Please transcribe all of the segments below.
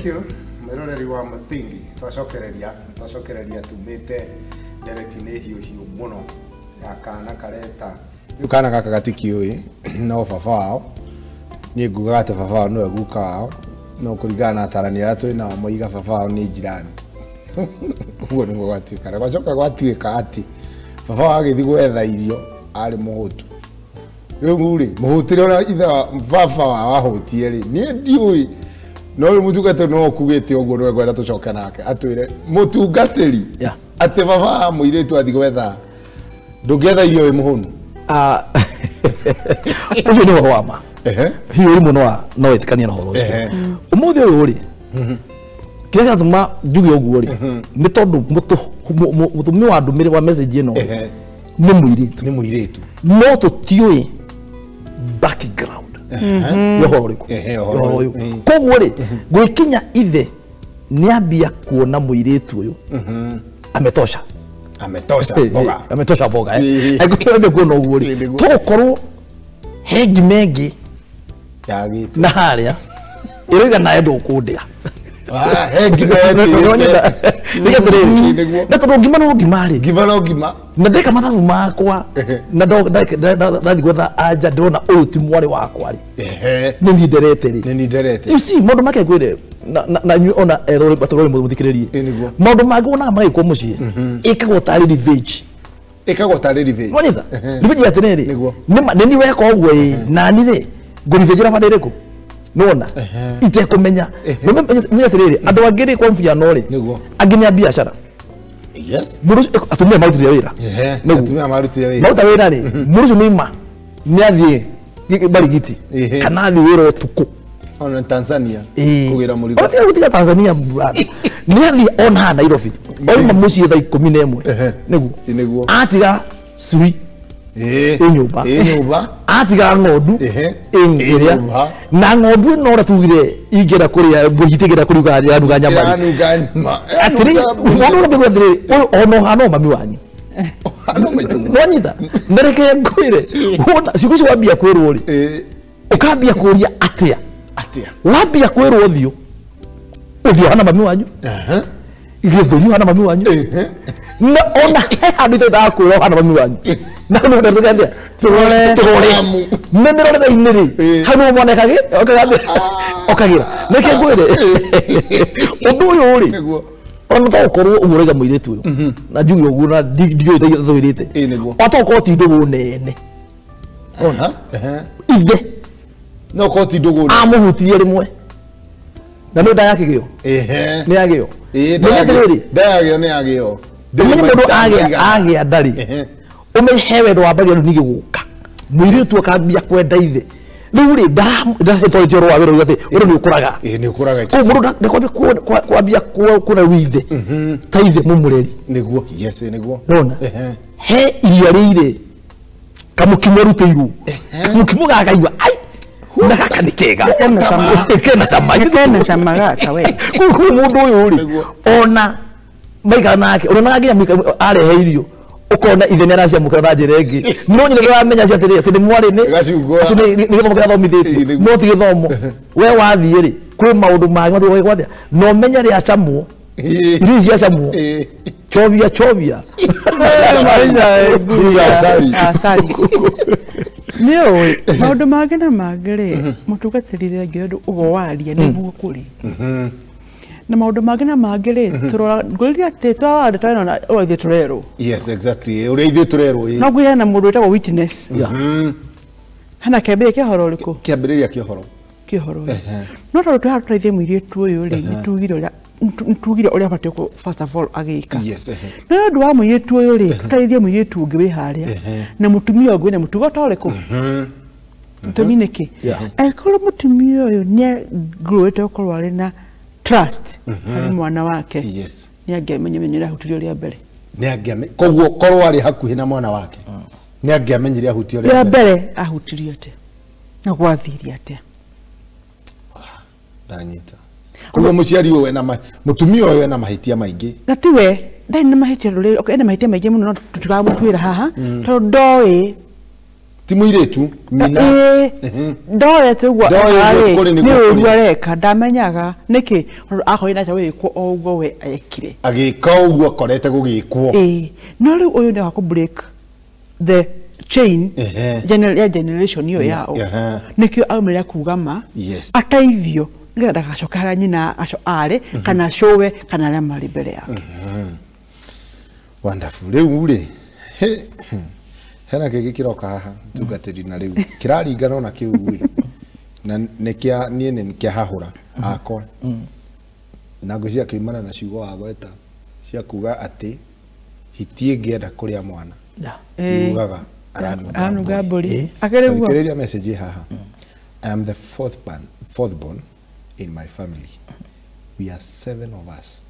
you. Meroreri wa muthingi twacokereria tumite directine hiyo muno ya kana kareta yu kana gaka gatikiui no baba wao ni nguga ati baba wao no guka wao no kurigana na tarani atu na moiga baba wao ni jirani uguo ni gwatuika gwacoka gwatuika ati baba wao agithi gwetha irio ari muhutu riu ri muhutire ora itha baba wao ahutie ri ni ndiui no mutugate no kugete ogo no gwera tucoka nake atwire mutungateri ate baba muire tu athi gwetha ndugetha irio we muhunu ucio ni wa ma hiyo ri muno no etikania na horo ucio umuthi uyu ri kile gatuma njugi oguo ri ni tondu mutumi wa ndumire wa message ino ni muiretu no tutiui background yohoro riku koguo ri gwikinya ithe ni ambia kuona muiretu uyu ametosha boga agukira kuona uguo ri tokorwo hengi mengi yagite na haria iriga naye ndukundia hengi na tondu ngima no ngima na ndeka mathabu makwa na ndathi gwetha anja ndirona uyu ti mwari wakwa ri ni nderete you see mundu make kwire na nyu ona erore batorore muthikiririe mundu mage ona magikwo mucii ikagwo tari revenge wanyitha revenge atineri ni weka ogwo na ni ri ngurivejera madireko nona itekumenya menya tiriri andu angiri kwa mfiano ri aginya biashara yes murucu atumia marutire wira atumia marutire wira mauta wira ri murucu ni athie barigiti kana athie wira tuku ona Tanzania kugira murigo ati gutiga Tanzania ni athie ona Nairobi oima muci tha 11 niguo atiga sui enyumba atiga ng'ondu engiria na ng'ondu no ratugire igira kuria bugitigira kuriga yaruga nyama atiri ng'ondu no bigwethire ono hano mami wanyu ano maitu wanyita ndereke ngwire hona sikuci wambia kwirwo ri ukambia kuria atia wambia kwirwo uthio hana mami wanyu igithuri hana mami wanyu na ona handu ita kwirwo hana mami wanyu na no ndo gambia tugore memero na iniri hanu mwana kage okagira neke ngwire undu uyu ri ona tokorwo umurega muiretu uyu na njugi ugu na ndio ithawirite atoko ti ndugu nene ona ithe no ko ti ndugu amuhutirie rimwe na no ndayakigio ni yagio ni yagio ndenye mundu agia ndari umehewe ndo wambagia nigi guka muiretu akambia kwenda ithe riu ri ndahetwo rwa wiro yothe uri ni ukuraga ko mundu ndakwambia kwambia kuna withe ta ithe mumureri niguo yes niguo nona he iria rire kamukimurutiru kamukimuga akaigwa ai ndaka nikega kena samaga kawe ku mundu uyu ri ona maiga nake ona nginya arehe irio ukona ithe naracia mukara na njirengi no nyine ndamenya cia ati ni mwari ni ati ni githomo kira thomithitio no ti githomo we wathie ri kwi maundu mangi mathiĩ gwathia no menya ri acamwo iri cia acamwo chovia asari nio maundu mangi na mangire mutugatirire ngiundu ugo waria niguo kuri na maundu mangi na mangire turora nguriria ati twawande twena oithe turero yes exactly uri ithe turero no gwe na mundu etagwo witness hana kebe ke horo liko kiambiriria kihoro no tondu twaharaithie muiritu uyu ri nitugire uria batio ko first of all agika yes no ndu wa muiritu uyu ri tutaithie muiritu ungi wi haria na mutumia ogwe na mutugo toreko tumineke akolo mutumia uyu ni growete okorwo ari na trust hari mwana wake yes ni angemenyire ahutirio ria mbere ni angeme koguo korwo ari hakuhi na mwana wake ni angemenyire ahutirio ria mbere ahutirio ate na gwathiria ate ndanyita koguo muciari uwe na mutumia uwe na mahitia maingi na tiwe ndai na mahitia ruri ene mahitia maingi muno no tutigamutwira haha tondu ndoi Timuiretu nyina ndorete uguo ni uguo reka ndamenyaga niki akoina cha wikwo oguo we ekire agika uguo korete gugikwo no riu uyu ni wako break the chain generation yo yao nikio aumira kugama ataithio ngira ndagacoka hara nyina aco are kana showe kana aria mari mbere yake wonderful riu ri hena kiki kiroka haha tungatiri na riu kiraringana na kiu wi na nekia nie ne kia hahura akwa na ngwiciria kiumana na ciugo wa gweta cia kuga ati hitie ngienda kuria mwana yugaga anuga mburi akereguo message haha I am the fourth born in my family. We are 7 of us,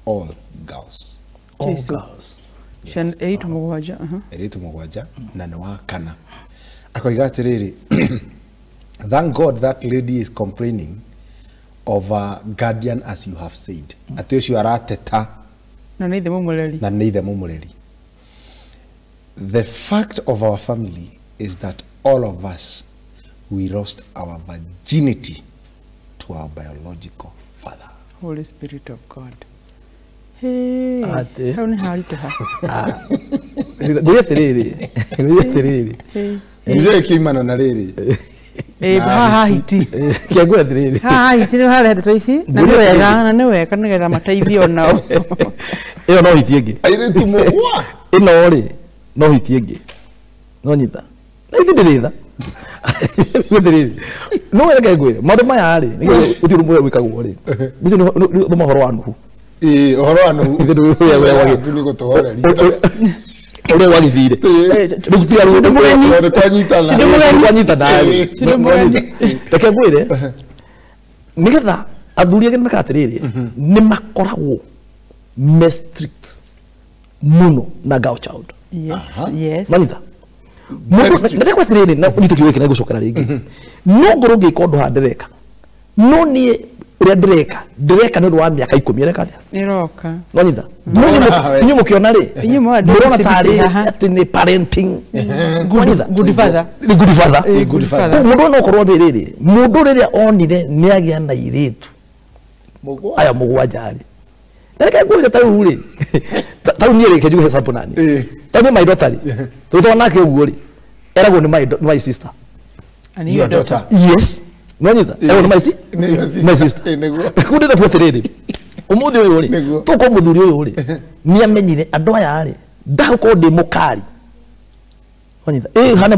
all girls. All girls. Shan 8 mugwaja 8 mugwaja na nwa kana akoiga atiriri thank God that lady is complaining of a guardian as you have said ati ucio arateta na neithe mumureri the fact of our family is that all of us we lost our virginity to our biological father. Holy Spirit of God. Hey, how ni hali tu ha? Ndio tereri. Mzee kimana na riri. Ha hiti. Kiagura tereri. Ha hiti ni hali hata hivi. Na niwe kana mateithio nao. Iyo no hitienge. Aire tu mo. Ino ri no hitienge. No nyita. Na ithiritha. No wega ngwire maundu maya ri utiru mwe wikagwo ri bicio no mahoro wa nuhu ohoro wa nuhu ni gutohoreri ore wagithire ndugutira ru mugeni kwanyitana reke ngwire nigetha athuri age makatiriri ni makoragwo me strict muno na girl child. Yes. Manita nda kwa tiriri na nitukiweke na gucokera ringi no ngoro ngiko ndo handereka no ni uria ndireka ni wa miaka 10 reka niroka manita nyu mukiona ri murona tari ati ni parenting good father mundu no korwo ndiriri mundu riria onire ni agia na iritu aya mugwanja ri reka ngwire tau ri tau ni reke juge sample nani tau my daughter ri tuzo nake uguo ri erago ni my sister and your daughter yes nonyita erago ni my sister kundi na potereri umuthi uyu ri tuko muthuri uyu ri ni amenyire andu aya ri ndako ndi mukari nonyita hane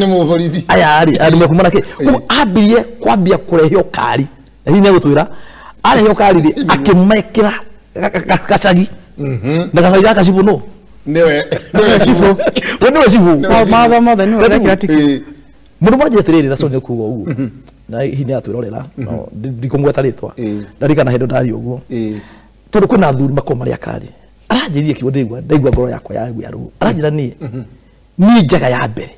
muborithi aya ri andu mekumana ke abirie kwambia kurehio kari hinya gutwira arehio kari ri akimekira kachagi na kachagi kasibu no newe chifu wewe chifu mother no like that mundu manje tiriri na sonye kugo ugu na hinya atwirorera no ndikumweta ritwa ndarika na hendo ndari ugu tondu kuna athuri makoma ria kari aranjirie kiwo ndaigua ngoro yakwa ya yaru aranjira ni njaga ya mbere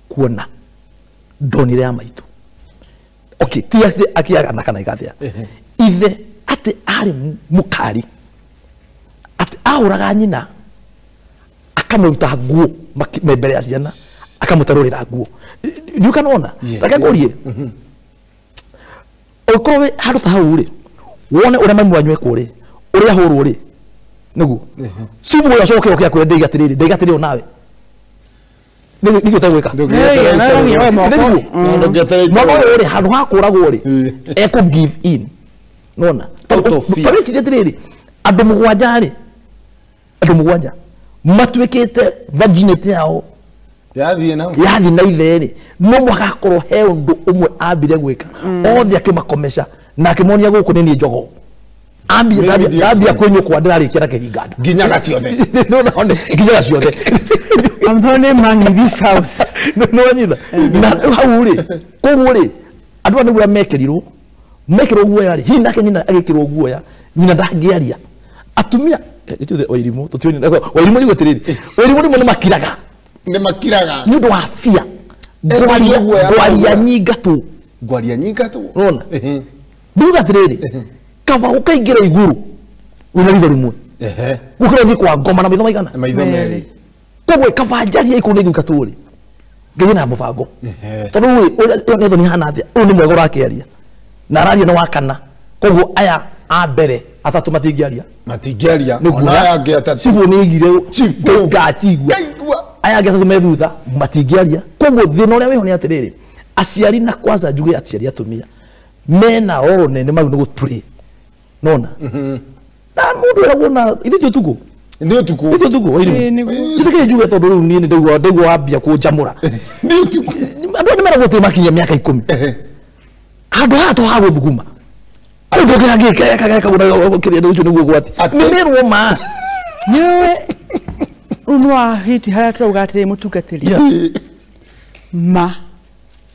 kuona ndonire ya maitu okay ti akiaga na kana igathia ithe ati ari mukari ati auraga nyina akamuruta nguo mbere ya ciana akamutarurira nguo you can ona akagurie okorwe handu ta hau ri wone uria mami wanyu ekuri uria huru ri niguo simu ya coke okia kwe ndeigatiriri onawe niguo tagwika mwana uri handu hakuragwo ri eko give in nona tawikitiriri andu mugwanja matwikite virginity yao yathie na ithe no mwagakorwo he undu umwe ambire gwika othe akimakomesha na akimonia guku ni njogo ambia kwenyu kwa ndarikia na kiganda nginya gaciothe no nginya gaciothe I'm the only man in this house no nyitha na hau ri koguo ri andu ani bura mekirwo guoya ri hi nake nyina agikirwo guoya nyina ndangiaria atumia ituthe wairimu tutioni wairimu ni gutiriri wairimu ni makiraga ni ndo afia gwaria nyingatu unaona nduga tiriri kama ukaingira iguru wina ritho rimwe ukira thi kwa ngoma na maitho maigana maitho meri koguo kabanjaria ikuni nyingatu ri ngai na mubango tondu we ni hana thia u ni mwego rakiaria na araria no wakana koguo aya a mbere atatu matingiaria ona aya angi atatu sibu ni igire ngachigua aya angi atatu methutha matingiaria koguo thina uria wiho ni atiriri aciari na kwanza njuge aciari atumia mena one ni mau ni guturi nona na mundu era wona ithu tuko ndio tuko waini kisike njuge tondu riu ni ndigwo ambia kunjamura ndio tuko andu ni mara gutiri makinya miaka 10 andu hato ha guthuguma andu ngi kaka kuna kiria ndio niguo gwati nimerwo ma yewe unwa hiti hara tugatire mutungatiri ma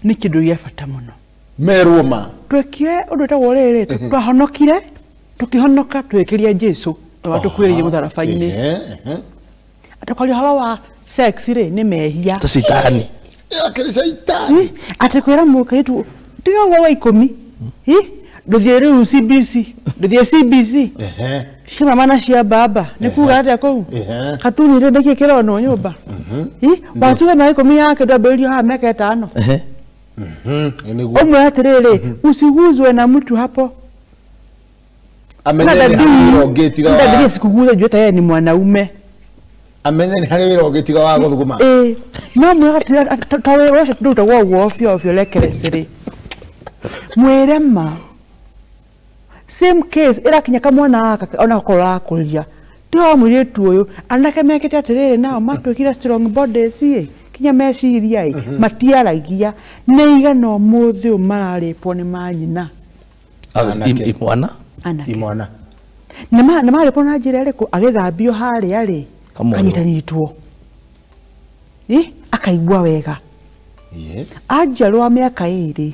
ni kindu gia bata muno merwo ma twekire undu tagorere twahonokire tukihonoka twekiria Jesu watukwiriye mutharabaini atakali halawa sex ri ni mehia tasitani akiri saitani atakwira mukaitu tiga wa 10 nduthie riu CBC nduthie CBC shima mana cia baba nikuga ati akou katuni ri ndikikira no nyumba watuwe na 10 yake ndabelio ha meka 5 omwe atiriri usiguzwe na mtu hapo amenye ni ogetiga wa ndabiri sikuguza jota yeye ni mwanaume amenye ni harira ogetiga wa guthuguma no mwega tawe washa tuta wo ofio lekeresiri mwerema same case ira kinya kamwana aka ona kola kulia ndio mwiretu uyu anake mekete atiriri nao matwikira strong bodies kinya meciria matiaragia neiga no muthi umararipwo ni manyina imwana na maripo na njira iriku agithambio haria ri kanyitanyitwo akaigua wega ajiarwa miaka 2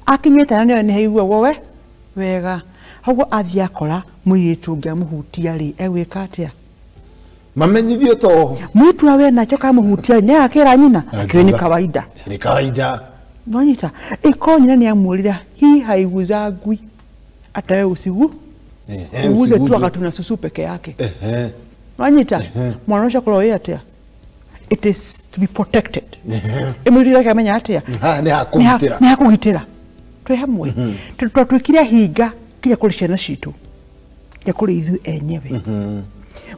akinyeta nayo ni haigua wowe wega hago athia kora muiritu ngiamuhutia ri egwika atia mamenyithio to mwitu awe na choka muhutia ni akira nyina ni kawaida nonyita ikonyina ni amurira hi haiguza ngui atawe usigu uguze tu akatuna susu peke yake nonyita mwana ucio koro atia it is to be protected emurira kamenya atia ni hakugitira twe hamwe twatwikiria hinga kinya kuri ciana citu ya kuri ithu enyewe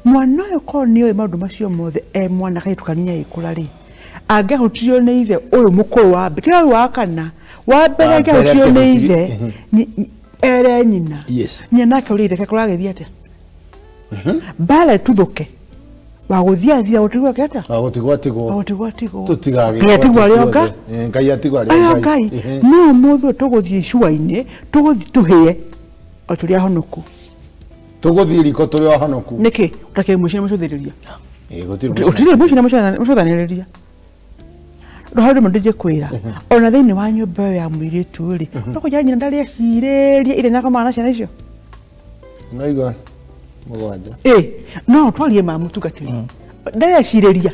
mwana uyu ko niyo maundu macio mothe mwana kaitukania ikura ri angehutio ni ithe uyu mukuru wa mbere wa kana wa mbere angehutio ni ithe ere nyina nyina ke urire ke kuragethia atia bale tuthuke waguthia thia utigwa keta wagutigwa tutigage tutigwa rionga ngai atigwa rionga no muthu tuguthie shuaine tuguthi tuhie oturia honoku tuguthie riko turia honoku niki utake mushina mucuthiriria gutire mushina mucuthaniria roho ndije kwira ona thiini wa nyumba ya mwiritu ri tukuja nyina ndari cireria ire nyaka mana ciana icio naigwa mugwanja no twarie ma mutungatiri ndari cireria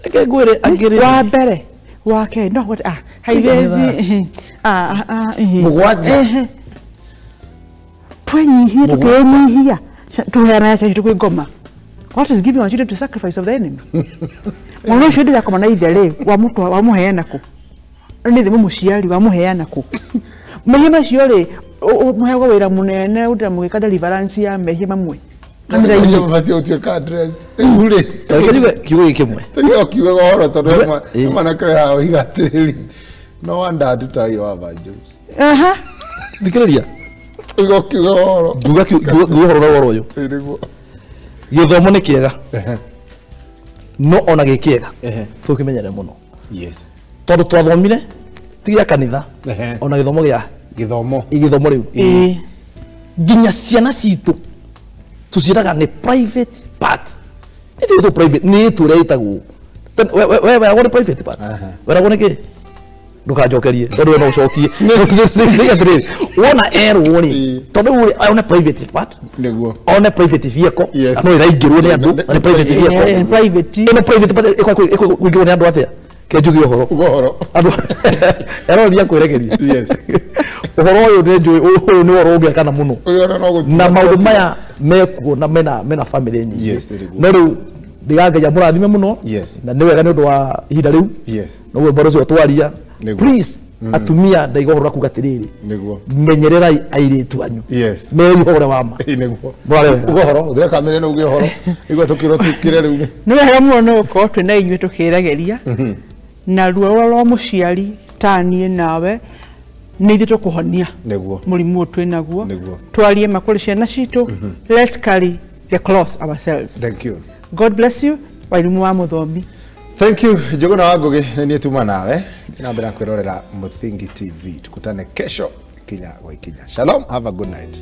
eke gwire angiri wa mbere wake no what hairezi mugwanja twenyihia tukenyihia tuhera ya chitu kwi ngoma what is giving our children to sacrifice of the enemy mwana ucio ndira komana ithere wa mutu wa muheana ku ni thimu muciari wa muheana ku mehima cio ri muhego wira munene utira mugika deliverance ya mehima mamwe kamira iyi mfati utuka addressed ule takijuga kiwe kimwe kiwe goro tondu mana kwa ya igatiriri no wonder atutayo aba James dikiriria igo kigoro duga goro yo githomo ni kiega no ona gikiega tukimenyere muno tondu twathomire tigia kanitha ona githomo gia githomo riu nginya ciana citu tuciraga ni private part itu private ni tureitagwo we wera private part wera gone ki ndukajokerie tondu no ucokie wona erwo ri tondu ona private part niguo ona private vehicle no iraingirwo ni andu na private vehicle private part ikwo ni andu atia kejugi uhoro andu ero ria kwiregeria uhoro uyu ni njui uyu ni woro ungia kana muno na maundu maya mekuo na mena family nyingi no riu ndigageja murathime muno Yes. na ni wega ni undu wa ihinda riu Yes. no we borozo twaria Niguo. please atumia ndaigohora kuga atiriri Niguo. menyerera airitu anyu Yes. me ihora wama Niguo. Murare wega. Ugohoro uthira kamere no ugohoro igwa tukiro tukire riu nä wega muno ko twä na inyuä tå kä regeria na ruo rwa må ciari taniä nawe nä ithuä tå kå honia Niguo. må rimå twä naguo Niguo. twarie makå rä ciana citå let's carry the cross ourselves. Thank you. God bless you wairimu wa muthomi. Thank you Njuguna wa Ngugi ni tuma nawe na mbere kwirorera Muthingi TV tukutane kesho kinya gwa ikinya. Shalom, have a good night.